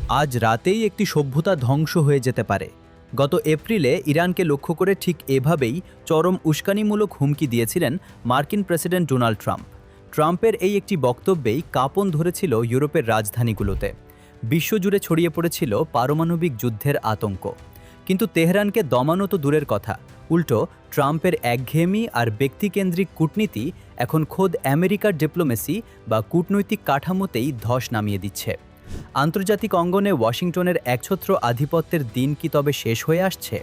আজ রাতেই একটি সভ্যতা ধ্বংস হয়ে যেতে পারে। গত এপ্রিলে ইরানকে লক্ষ্য করে ঠিক এভাবেই চরম উস্কানিমূলক হুমকি দিয়েছিলেন মার্কিন প্রেসিডেন্ট ডোনাল্ড ট্রাম্প। ট্রাম্পের এই একটি বক্তব্যেই কাঁপন ধরেছিল ইউরোপের রাজধানীগুলোতে। বিশ্বজুড়ে ছড়িয়ে পড়েছিল পারমাণবিক যুদ্ধের আতঙ্ক। কিন্তু তেহরানকে দমানো তো দূরের কথা, উল্টো ট্রাম্পের একঘেয়েমি আর ব্যক্তিকেন্দ্রিক কূটনীতি এখন খোদ আমেরিকার ডিপ্লোমেসি বা কূটনৈতিক কাঠামোতেই ধস নামিয়ে দিচ্ছে। আন্তর্জাতিক অঙ্গনে ওয়াশিংটনের একছত্র আধিপত্যের দিন কি তবে শেষ হয়ে আসছে?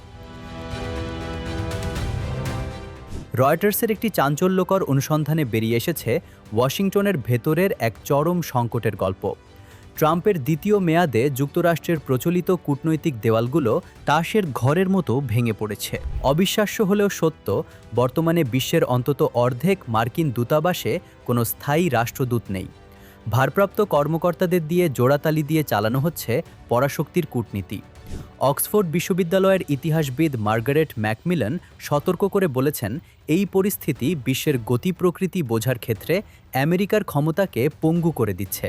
রয়টার্সের একটি চাঞ্চল্যকর অনুসন্ধানে বেরিয়ে এসেছে ওয়াশিংটনের ভেতরের এক চরম সংকটের গল্প। ট্রাম্পের দ্বিতীয় মেয়াদে যুক্তরাষ্ট্রের প্রচলিত কূটনৈতিক দেওয়ালগুলো তাসের ঘরের মতো ভেঙে পড়েছে। অবিশ্বাস্য হলেও সত্য, বর্তমানে বিশ্বের অন্তত অর্ধেক মার্কিন দূতাবাসে কোনো স্থায়ী রাষ্ট্রদূত নেই। ভারপ্রাপ্ত কর্মকর্তাদের দিয়ে জোড়াতালি দিয়ে চালানো হচ্ছে পরাশক্তির কূটনীতি। অক্সফোর্ড বিশ্ববিদ্যালয়ের ইতিহাসবিদ মার্গারেট ম্যাকমিলান সতর্ক করে বলেছেন, এই পরিস্থিতি বিশ্বের গতি প্রকৃতি বোঝার ক্ষেত্রে আমেরিকার ক্ষমতাকে পঙ্গু করে দিচ্ছে,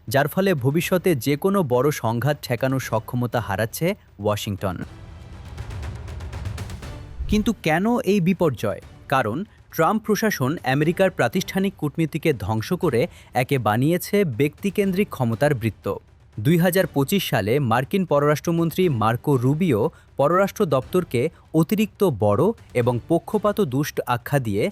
যার ফলে ভবিষ্যতে যে কোনো বড় সংঘাত ঠেকানোর সক্ষমতা হারাচ্ছে ওয়াশিংটন। কিন্তু কেন এই বিপর্যয়? কারণ ট্রাম্প প্রশাসন আমেরিকার প্রাতিষ্ঠানিক কূটনীতিকে ধ্বংস করে একে বানিয়েছে ব্যক্তিকেন্দ্রিক ক্ষমতার বৃত্ত। 2025 সালে মার্কিন পররাষ্ট্রমন্ত্রী মার্কো রুবিও পররাষ্ট্র দপ্তরকে অতিরিক্ত বড় এবং পক্ষপাতদুষ্ট আখ্যা দিয়ে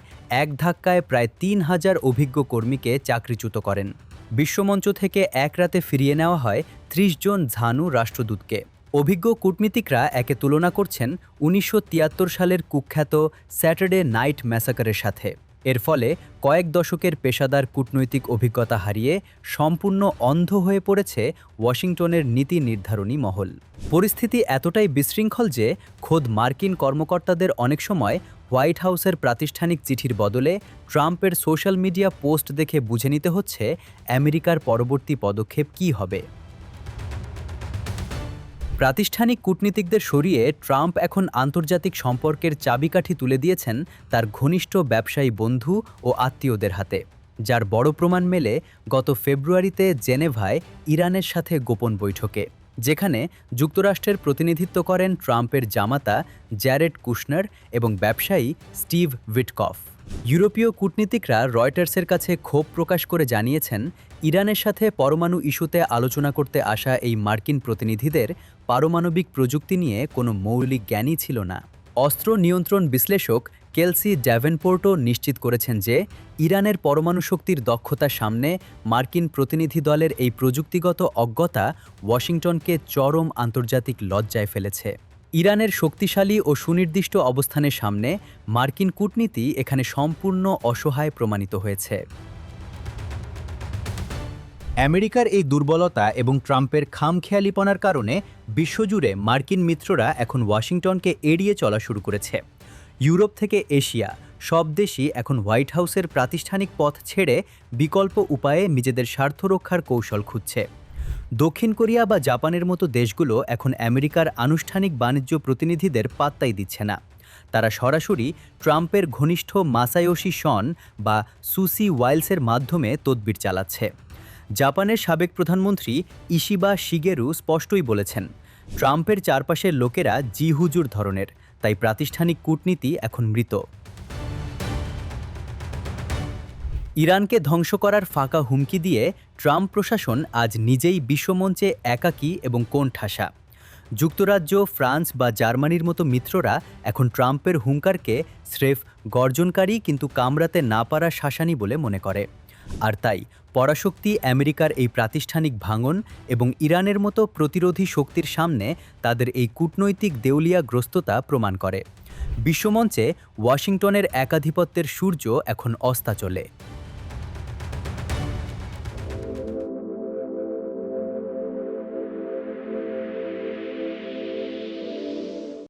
এক ধাক্কায় প্রায় 3000 অভিজ্ঞ কর্মীকে চাকরিচ্যুত করেন। বিশ্বমঞ্চ থেকে এক রাতে ফিরিয়ে নেওয়া হয় 30 জন ঝানু রাষ্ট্রদূতকে। অভিজ্ঞ কূটনীতিকরা একে তুলনা করছেন 1973 সালের কুখ্যাত স্যাটারডে নাইট ম্যাসাকারের সাথে। এর ফলে কয়েক দশকের পেশাদার কূটনৈতিক অভিজ্ঞতা হারিয়ে সম্পূর্ণ অন্ধ হয়ে পড়েছে ওয়াশিংটনের নীতি নির্ধারণী মহল। পরিস্থিতি এতটাই বিশৃঙ্খল যে খোদ মার্কিন কর্মকর্তাদের অনেক সময় হোয়াইট হাউসের প্রাতিষ্ঠানিক চিঠির বদলে ট্রাম্পের সোশ্যাল মিডিয়া পোস্ট দেখে বুঝে নিতে হচ্ছে আমেরিকার পরবর্তী পদক্ষেপ কী হবে। প্রাতিষ্ঠানিক কূটনীতিকদের সরিয়ে ট্রাম্প এখন আন্তর্জাতিক সম্পর্কের চাবিকাঠি তুলে দিয়েছেন তার ঘনিষ্ঠ ব্যবসায়ী বন্ধু ও আত্মীয়দের হাতে, যার বড় প্রমাণ মেলে গত ফেব্রুয়ারিতে জেনেভায় ইরানের সাথে গোপন বৈঠকে, যেখানে যুক্তরাষ্ট্রের প্রতিনিধিত্ব করেন ট্রাম্পের জামাতা জ্যারেড কুশনার এবং ব্যবসায়ী স্টিভ উইটকফ। ইউরোপীয় কূটনীতিকরা রয়টার্সের কাছে ক্ষোভ প্রকাশ করে জানিয়েছেন, ইরানের সাথে পরমাণু ইস্যুতে আলোচনা করতে আসা এই মার্কিন প্রতিনিধিদের পারমাণবিক প্রযুক্তি নিয়ে কোনো মৌলিক জ্ঞানই ছিল না। অস্ত্র নিয়ন্ত্রণ বিশ্লেষক কেলসি ড্যাভেনপোর্টও নিশ্চিত করেছেন যে ইরানের পরমাণু শক্তির দক্ষতার সামনে মার্কিন প্রতিনিধি দলের এই প্রযুক্তিগত অজ্ঞতা ওয়াশিংটনকে চরম আন্তর্জাতিক লজ্জায় ফেলেছে। ইরানের শক্তিশালী ও সুনির্দিষ্ট অবস্থানের সামনে মার্কিন কূটনীতি এখানে সম্পূর্ণ অসহায় প্রমাণিত হয়েছে। আমেরিকার এই দুর্বলতা এবং ট্রাম্পের খামখেয়ালিপনার কারণে বিশ্বজুড়ে মার্কিন মিত্ররা এখন ওয়াশিংটনকে এড়িয়ে চলা শুরু করেছে। ইউরোপ থেকে এশিয়া সব দেশই এখন হোয়াইট হাউসের প্রাতিষ্ঠানিক পথ ছেড়ে বিকল্প উপায়ে নিজেদের স্বার্থ রক্ষার কৌশল খুঁজছে। দক্ষিণ কোরিয়া বা জাপানের মতো দেশগুলো এখন আমেরিকার আনুষ্ঠানিক বাণিজ্য প্রতিনিধিদের পাত্তাই দিচ্ছে না। তারা সরাসরি ট্রাম্পের ঘনিষ্ঠ মাসায়োশি সন বা সুসি ওয়াইলসের মাধ্যমে তদবির চালাচ্ছে। জাপানের সাবেক প্রধানমন্ত্রী ইশিবা শিগেরু স্পষ্টই বলেছেন, ট্রাম্পের চারপাশের লোকেরা জি হুজুর ধরনের, তাই প্রাতিষ্ঠানিক কূটনীতি এখন মৃত। ইরানকে ধ্বংস করার ফাঁকা হুমকি দিয়ে ট্রাম্প প্রশাসন আজ নিজেই বিশ্বমঞ্চে একাকী এবং কোণঠাসা। যুক্তরাজ্য, ফ্রান্স বা জার্মানির মতো মিত্ররা এখন ট্রাম্পের হুঙ্কারকে স্রেফ গর্জনকারী কিন্তু কামড়াতে না পারা শাসানি বলে মনে করে। আর তাই পরাশক্তি আমেরিকার এই প্রাতিষ্ঠানিক ভাঙন এবং ইরানের মতো প্রতিরোধী শক্তির সামনে তাদের এই কূটনৈতিক দেউলিয়াগ্রস্ততা প্রমাণ করে। বিশ্বমঞ্চে ওয়াশিংটনের একাধিপত্যের সূর্য এখন অস্তাচলে।